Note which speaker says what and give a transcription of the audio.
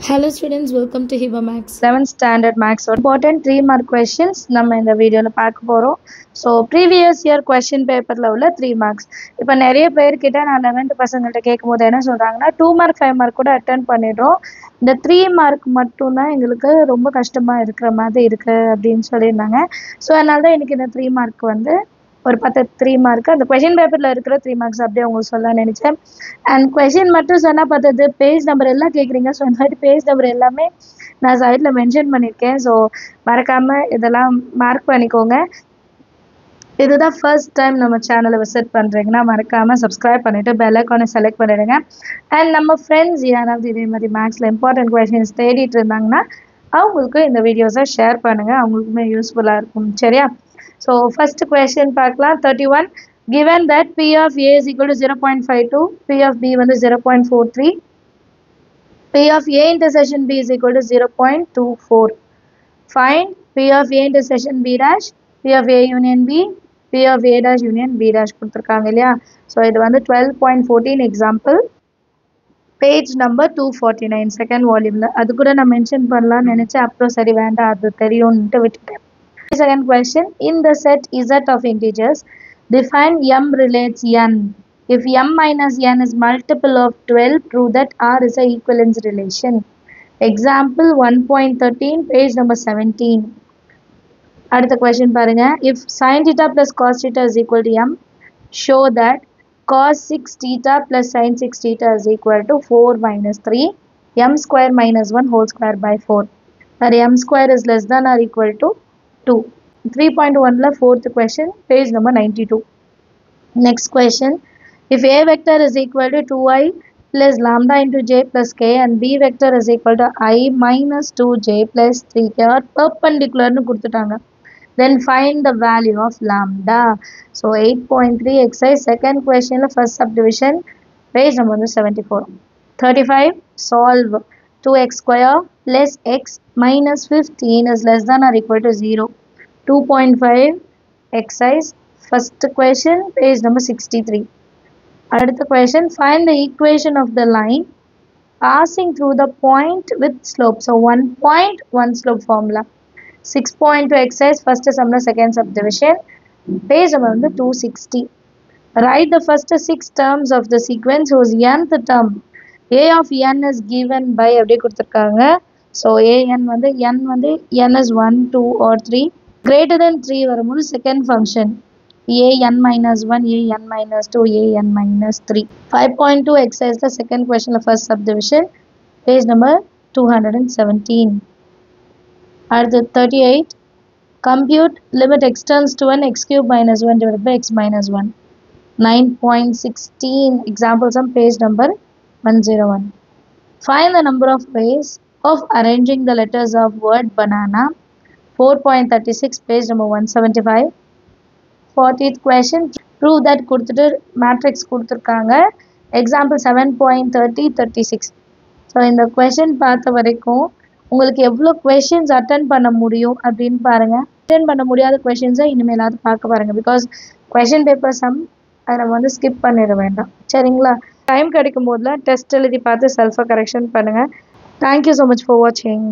Speaker 1: Hello students, welcome to Hiba Max.
Speaker 2: 11th standard max important 3 mark questions நம்ம இந்த வீடியோல பார்க்க போறோம். So previous year question paperல உள்ள 3 marks. இப்போ நிறைய பேர் கிட்ட நான் 11th பசங்கள்ட்ட கேக்கும்போது என்ன சொல்றாங்கன்னா 2 mark 5 mark கூட அட்டெண்ட் பண்ணிடுறோம். இந்த 3 mark மட்டும் தான் எங்களுக்கு ரொம்ப கஷ்டமா இருக்கிற மாதிரி இருக்கு அப்படினு சொல்லிருந்தாங்க. So அதனால தான் இன்னைக்கு இந்த 3 mark வந்து ஒரு 3 மார்க் அந்த क्वेश्चन பேப்பர்ல இருக்கிற 3 மார்க்ஸ் அப்படியே உங்களுக்கு சொல்ல நினைச்சேன். அண்ட் क्वेश्चन மட்டும் சொன்னா பார்த்தது பேஜ் நம்பர் எல்லாம் கேக்குறீங்க. சோ இந்த பேஜ் நம்பர் எல்லாமே நான் சைடுல மென்ஷன் பண்ணிருக்கேன். சோ மறக்காம இதெல்லாம் மார்க் பண்ணிக்கோங்க. இதுதான் ஃபர்ஸ்ட் டைம் நம்ம சேனலை விசிட் பண்றீங்கன்னா மறக்காம சப்ஸ்கிரைப் பண்ணிட்டு பெல் ஐகானை செலக்ட் பண்ணிடுங்க. அண்ட் நம்ம ஃப்ரெண்ட்ஸ் யாராவது இதே மாதிரி மேக்ஸ்ல இம்பார்ட்டன்ட் क्वेश्चंस தேடிட்டு இருந்தாங்கன்னா அவங்களுக்கு இந்த வீடியோஸை ஷேர் பண்ணுங்க. அவங்களுக்குமே யூஸ்ஃபுல்லா இருக்கும். சரியா? So first question பார்க்கலாம். 31 given that p of a is equal to 0.52, p of b வந்து 0.43, p of a intersection b is equal to 0.24. Find p of a intersection b dash, p of a union b, p of a dash union b dash கொடுத்திருக்காங்க இல்லையா? So இது வந்து 12.14 example page number 249 second volumeல அது கூட நான் mention பண்ணலாம்னு நினைச்சேன். அப்புறம் சரி வேண்டாம் அது தெரியும்னு விட்டுட்டேன். Second question, in the set Z of integers, define m relates n. If m minus n is multiple of 12, prove that R is a equivalence relation. Example 1.13, page number 17. அடுத்த question பாருங்க. If sin theta plus cos theta is equal to m, show that cos 6 theta plus sin 6 theta is equal to 4 minus 3, m square minus 1 whole square by 4. Where m square is less than or equal to 2. 3.1 la fourth question, page number 92. Next question, if a vector is equal to 2i plus lambda into j plus k and b vector is equal to I minus 2j plus 3k are perpendicular nu kuduttaanga, then find the value of lambda. So 8.3 exercise second question la first subdivision, page number 74. 35 solve 2x square plus x minus 15 is less than or equal to 0. 2.5 exercise first question, page number 63. Another question, find the equation of the line passing through the point with slope. So 1 point 1 slope formula. 6.2 exercise first sum second subdivision, page number 260. Write the first 6 terms of the sequence whose nth term a of n is given by அப்படியே கொடுத்திருக்காங்க. So an வந்து n is 1 2 or 3 greater than 3 வரும்போது second function an minus 1, an minus 2, an minus 3. 5.2 exercise the second question of first subdivision, page number 217. At the 38, compute limit x turns to 1 x cube minus 1 divided by x minus 1. 9.16 examples on page number 101. Find the number of ways of arranging the letters of word banana. 4.36 page number 175. 40th question, prove that கொடுத்துட்டு matrix கொடுத்திருக்காங்க. example 7.30 36. so இந்த question பார்த்த வரைக்கும் உங்களுக்கு எவ்வளவு questions attend பண்ண முடியும் அப்படினு பாருங்க. attend பண்ண முடியாத questions இனிமேலாவது பார்க்க பாருங்க. because question paper sum அதை நம்ம வந்து skip பண்ணிட வேண்டாம். சரிங்களா? டைம் கிடைக்கும் போதுல டெஸ்ட் எழுதி பார்த்து செல்ஃபா கரெக்ஷன் பண்ணுங்க. Thank you so much for watching.